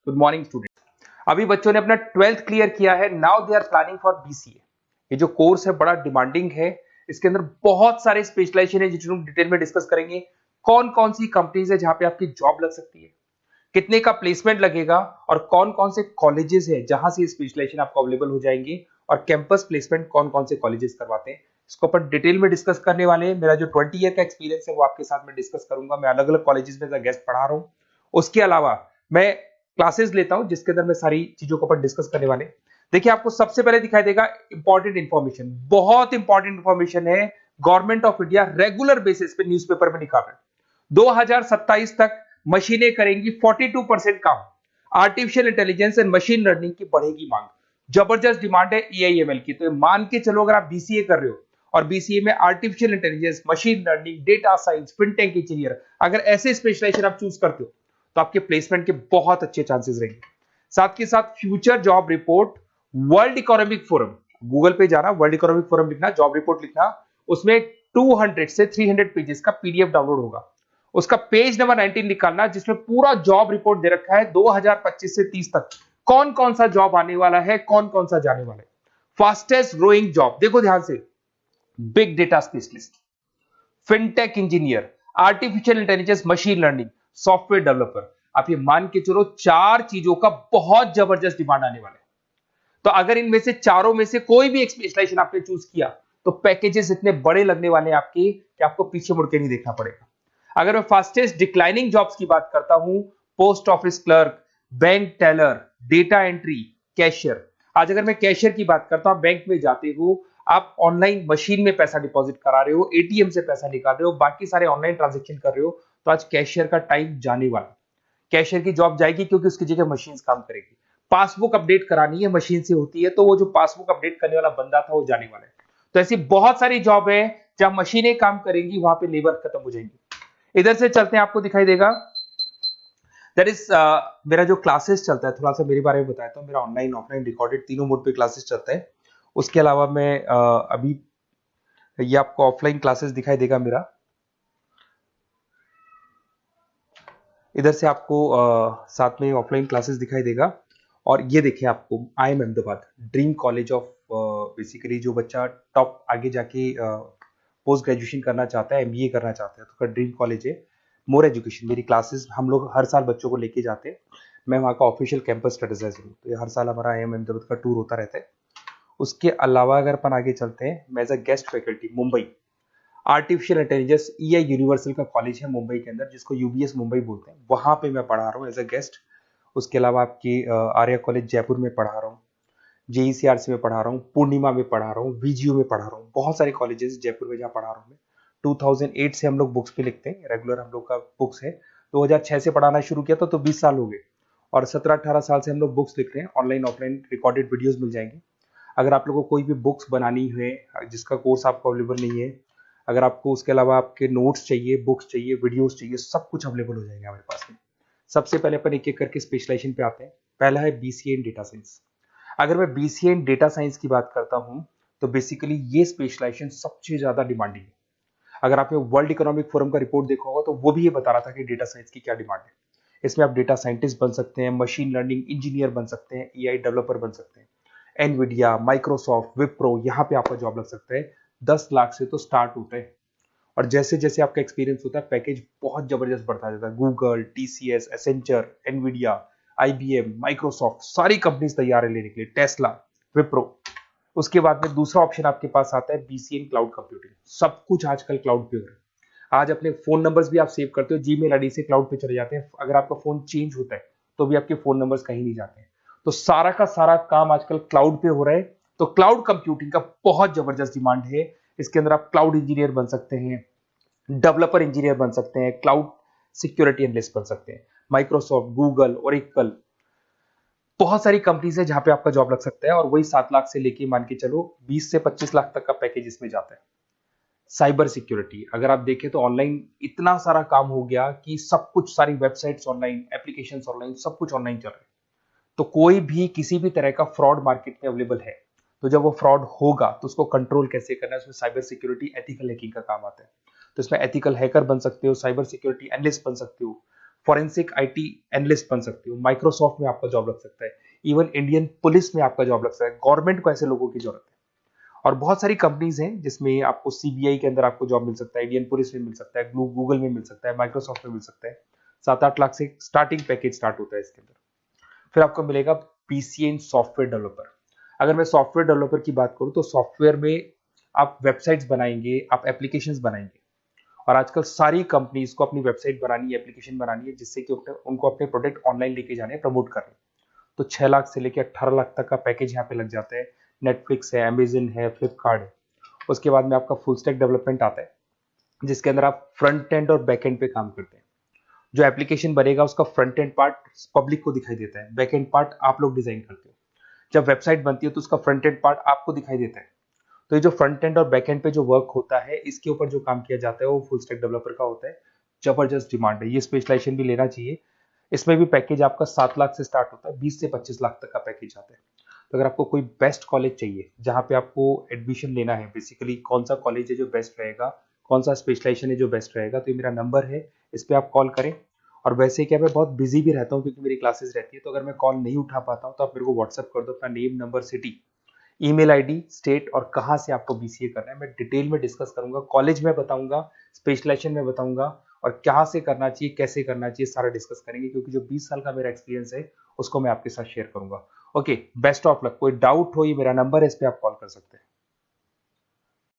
Good morning student. अभी बच्चों ने अपना 12th क्लियर किया है। Now they are planning for BCA. ये जो कोर्स है बड़ा डिमांडिंग है। इसके अंदर बहुत सारे स्पेशलाइजेशन है जिनको डिटेल में डिस्कस करेंगे। कौन कौन सी कंपनीज है जहां पे आपकी जॉब लग सकती है, कितने का प्लेसमेंट लगेगा और कौन कौन से कॉलेजेस है जहां से स्पेशलाइजेशन आपको अवेलेबल हो जाएंगे और कैंपस प्लेसमेंट कौन कौन से कॉलेजेस करवाते हैं, इसको अपन डिटेल में डिस्कस करने वाले हैं। मेरा जो 20 ईयर का एक्सपीरियंस है वो आपके साथ में डिस्कस करूंगा। मैं अलग अलग कॉलेजेस में गेस्ट पढ़ा रहा हूं। उसके अलावा मैं क्लासेस लेता हूं जिसके अंदर मैं सारी चीजों को अपन डिस्कस करने वाले। देखिए, आपको सबसे पहले दिखाई देगा इंपॉर्टेंट इंफॉर्मेशन, बहुत इंपॉर्टेंट इंफॉर्मेशन है। Government of India regular basis पे न्यूज़पेपर में निकाल रहा है 2027 तक मशीनें करेंगी 42% काम। Artificial intelligence and machine learning की बढ़ेगी मांग। जबरदस्त डिमांड है एआईएमएल की। तो मान के चलो, अगर आप बीसीए कर रहे हो और बीसीए में artificial intelligence, machine learning, data science, fintech engineer, अगर ऐसे स्पेशलाइजेशन आप चूज करते हो तो आपके प्लेसमेंट के बहुत अच्छे चांसेस रहेंगे। साथ के साथ future job report, world economic forum, Google पे जाना, वर्ल्ड इकोनॉमिक फोरम लिखना, जॉब रिपोर्ट लिखना, उसमें 200 से 300 पेजेस का पीडीएफ डाउनलोड होगा। उसका पेज नंबर 19 निकालना जिसमें पूरा जॉब रिपोर्ट दे रखा है 2025 से 30 तक कौन कौन सा जॉब आने वाला है, कौन कौन सा जाने वाला है। फास्टेस्ट ग्रोइंग जॉब देखो ध्यान से, big data specialist, fintech engineer, artificial intelligence, machine learning, software developer. आप ये मान के चलो 4 चीजों का बहुत जबरदस्त डिमांड आने वाला है। तो अगर इनमें से चारों में से कोई भी एक स्पेशलाइजेशन आपने चूज किया तो पैकेजेस इतने बड़े लगने वाले हैं आपके कि आपको पीछे मुड़ के नहीं देखना पड़ेगा। अगर मैं फास्टेस्ट डिक्लाइनिंग जॉब्स की बात करता हूं, post office clerk, bank teller, data entry, cashier. आज अगर मैं कैशियर की बात करता हूं, बैंक में जाते हो, आप ऑनलाइन मशीन में पैसा डिपॉजिट करा रहे हो, एटीएम से पैसा निकाल रहे हो, बाकी सारे ऑनलाइन ट्रांजेक्शन कर रहे हो, तो आज कैशियर का टाइम जाने वाला। कैशियर की जॉब जाएगी क्योंकि उसकी जगह मशीन काम करेगी। पासबुक अपडेट करानी है, मशीन से होती है, तो वो जो पासबुक अपडेट करने वाला बंदा था वो जाने वाला है। तो ऐसी बहुत सारी जॉब है जहां मशीनें काम करेंगी, वहां पे लेबर खत्म हो जाएंगी। इधर से चलते हैं, आपको दिखाई देगा दैट इज मेरा जो क्लासेस चलता है, थोड़ा सा मेरे बारे में बताता हूँ। मेरा ऑनलाइन, ऑफलाइन, रिकॉर्डेड तीनों मोड पे क्लासेस चलता है। उसके अलावा मैं अभी ये आपको ऑफलाइन क्लासेस दिखाई देगा मेरा। इधर से आपको साथ में ऑफलाइन क्लासेस दिखाई देगा। और ये देखिए, आपको IIM Ahmedabad, dream college of, basically जो बच्चा टॉप आगे जाके पोस्ट ग्रेजुएशन करना चाहता है, MBA करना चाहता है, तो का ड्रीम कॉलेज है। मोर एजुकेशन, मेरी क्लासेस हम लोग हर साल बच्चों को लेके जाते हैं। मैं वहाँ का ऑफिशियल कैंपस स्ट्रेटेजाइजर हूँ, तो ये हर साल हमारा IIM अहमदाबाद का टूर होता रहता है। उसके अलावा अगर अपन आगे चलते हैं, मैं as a guest faculty Mumbai artificial intelligence, EI universal का कॉलेज है मुंबई के अंदर, जिसको UBS मुंबई बोलते हैं, वहां पे मैं पढ़ा रहा हूँ एज अ गेस्ट। उसके अलावा आपकी आर्या कॉलेज जयपुर में पढ़ा रहा हूँ, JECRC में पढ़ा रहा हूँ, पूर्णिमा में पढ़ा रहा हूँ, VGU में पढ़ा रहा हूँ। बहुत सारे कॉलेजेस जयपुर में जहाँ पढ़ा रहा हूँ मैं। 2008 से हम लोग बुक्स पे लिखते हैं, रेगुलर हम लोग का बुक्स है। 2006 से पढ़ाना शुरू किया था, तो 20 साल हो गए। और 17-18 साल से हम लोग बुक्स लिख रहे हैं। ऑनलाइन, ऑफलाइन रिकॉर्डेड वीडियोस मिल जाएंगे। अगर आप लोगों को कोई भी बुक्स बनानी है जिसका कोर्स आपको अवेलेबल नहीं है, अगर आपको उसके अलावा आपके नोट्स चाहिए, बुक्स चाहिए, वीडियोस चाहिए, सब कुछ अवेलेबल हो जाएगा हमारे पास में। सबसे पहले अपन एक एक करके स्पेशलाइजेशन पे आते हैं। पहला है BCA इन डेटा साइंस। अगर मैं BCA इन डेटा साइंस की बात करता हूं तो बेसिकली ये स्पेशलाइजेशन सबसे ज्यादा डिमांडिंग है। अगर आपने वर्ल्ड इकोनॉमिक फोरम का रिपोर्ट देखा होगा तो वो भी ये बता रहा था कि डेटा साइंस की क्या डिमांड है। इसमें आप डेटा साइंटिस्ट बन सकते हैं, मशीन लर्निंग इंजीनियर बन सकते हैं, AI डेवलपर बन सकते हैं। एनवीडिया, माइक्रोसॉफ्ट, विप्रो, यहाँ पे आपका जॉब लग सकता है। 10 लाख से तो स्टार्ट होता है और जैसे जैसे आपका एक्सपीरियंस होता है पैकेज बहुत जबरदस्त बढ़ता जाता है। Google, TCS, Accenture, Nvidia, IBM, Microsoft, सारी कंपनीज तैयार है लेने के लिए, टेस्ला, विप्रो। उसके बाद में दूसरा ऑप्शन आपके पास आता है BCA इन क्लाउड कंप्यूटिंग। सब कुछ आजकल क्लाउड पे हो रहा है। आज अपने फोन नंबर्स भी आप सेव करते हो, जीमेल आईडी से क्लाउड पे चले जाते हैं। अगर आपका फोन चेंज होता है तो भी आपके फोन नंबर्स कहीं नहीं जाते हैं। तो सारा का सारा काम आजकल क्लाउड पे हो रहा है। तो क्लाउड कंप्यूटिंग का बहुत जबरदस्त डिमांड है। इसके अंदर आप क्लाउड इंजीनियर बन सकते हैं, डेवलपर इंजीनियर बन सकते हैं, क्लाउड सिक्योरिटी एनालिस्ट बन सकते हैं। माइक्रोसॉफ्ट, गूगल, ओरेकल, बहुत सारी कंपनीज है जहां पे आपका जॉब लग सकता है। और वही 7 लाख से लेके मान के चलो 20 से 25 लाख तक का पैकेज इसमें जाता है। साइबर सिक्योरिटी, अगर आप देखें तो ऑनलाइन इतना सारा काम हो गया कि सब कुछ, सारी वेबसाइट्स ऑनलाइन, एप्लीकेशंस ऑनलाइन, सब कुछ ऑनलाइन चल रहा है। तो कोई भी किसी भी तरह का फ्रॉड मार्केट में अवेलेबल है, तो जब वो फ्रॉड होगा तो उसको कंट्रोल कैसे करना है, उसमें साइबर सिक्योरिटी, एथिकल हैकिंग का काम आता है। तो इसमें एथिकल हैकर बन सकते हो, साइबर सिक्योरिटी एनालिस्ट बन सकते हो, फॉरेंसिक आईटी एनालिस्ट बन सकते हो, माइक्रोसॉफ्ट में आपका जॉब लग सकता है, इवन इंडियन पुलिस में आपका जॉब लग सकता है। गवर्नमेंट को ऐसे लोगों की जरूरत है। और बहुत सारी कंपनीज हैं जिसमें आपको सीबीआई के अंदर आपको जॉब मिल सकता है, इंडियन पुलिस में मिल सकता है, गूगल में मिल सकता है, माइक्रोसॉफ्ट में मिल सकता है। 7-8 लाख से स्टार्टिंग पैकेज स्टार्ट होता है इसके अंदर। फिर आपको मिलेगा पीसीए इन सॉफ्टवेयर डेवलपर। अगर मैं सॉफ्टवेयर डेवलपर की बात करूं तो सॉफ्टवेयर में आप वेबसाइट्स बनाएंगे, आप एप्लीकेशंस बनाएंगे। और आजकल सारी कंपनीज को अपनी वेबसाइट बनानी है, एप्लीकेशन बनानी है, जिससे कि उनको अपने प्रोडक्ट ऑनलाइन लेके जाने हैं, प्रमोट करने हैं। तो 6 लाख से लेकर 18 लाख तक का पैकेज यहाँ पे लग जाता है। नेटफ्लिक्स है, अमेजन है, फ्लिपकार्ट है। उसके बाद में आपका फुल स्टैक डेवलपमेंट आता है, जिसके अंदर आप फ्रंट एंड और बैक एंड पे काम करते हैं। जो एप्लीकेशन बनेगा उसका फ्रंट एंड पार्ट पब्लिक को दिखाई देता है, बैक एंड पार्ट आप लोग डिजाइन करते हो। जब वेबसाइट बनती है तो उसका फ्रंट एंड पार्ट आपको दिखाई देता है। तो ये जो फ्रंट एंड और बैक एंड पे जो वर्क होता है, इसके ऊपर जो काम किया जाता है वो फुल स्टैक डेवलपर का होता है। जबरदस्त डिमांड है, ये स्पेशलाइजेशन भी लेना चाहिए। इसमें भी पैकेज आपका 7 लाख से स्टार्ट होता है, 20 से 25 लाख तक का पैकेज आता है। तो अगर आपको कोई बेस्ट कॉलेज चाहिए जहाँ पे आपको एडमिशन लेना है, बेसिकली कौन सा कॉलेज है जो बेस्ट रहेगा, कौन सा स्पेशलाइजेशन है जो बेस्ट रहेगा, तो ये मेरा नंबर है, इस पर आप कॉल करें। और वैसे क्या मैं बहुत बिजी भी रहता हूँ क्योंकि मेरी क्लासेस रहती है, तो अगर मैं कॉल नहीं उठा पाता हूँ तो आप मेरे को व्हाट्सअप कर दो अपना name, number, city, email ID, state और कहाँ से आपको बीसीए करना है। मैं डिटेल में डिस्कस करूंगा, कॉलेज में बताऊंगा, स्पेशलाइजेशन में बताऊंगा, और कहाँ से करना चाहिए, कैसे करना चाहिए, सारा डिस्कस करेंगे, क्योंकि जो 20 साल का मेरा एक्सपीरियंस है उसको मैं आपके साथ शेयर करूंगा। Okay, best of luck. कोई डाउट हो, ये मेरा नंबर है, इस पे आप कॉल कर सकते हैं।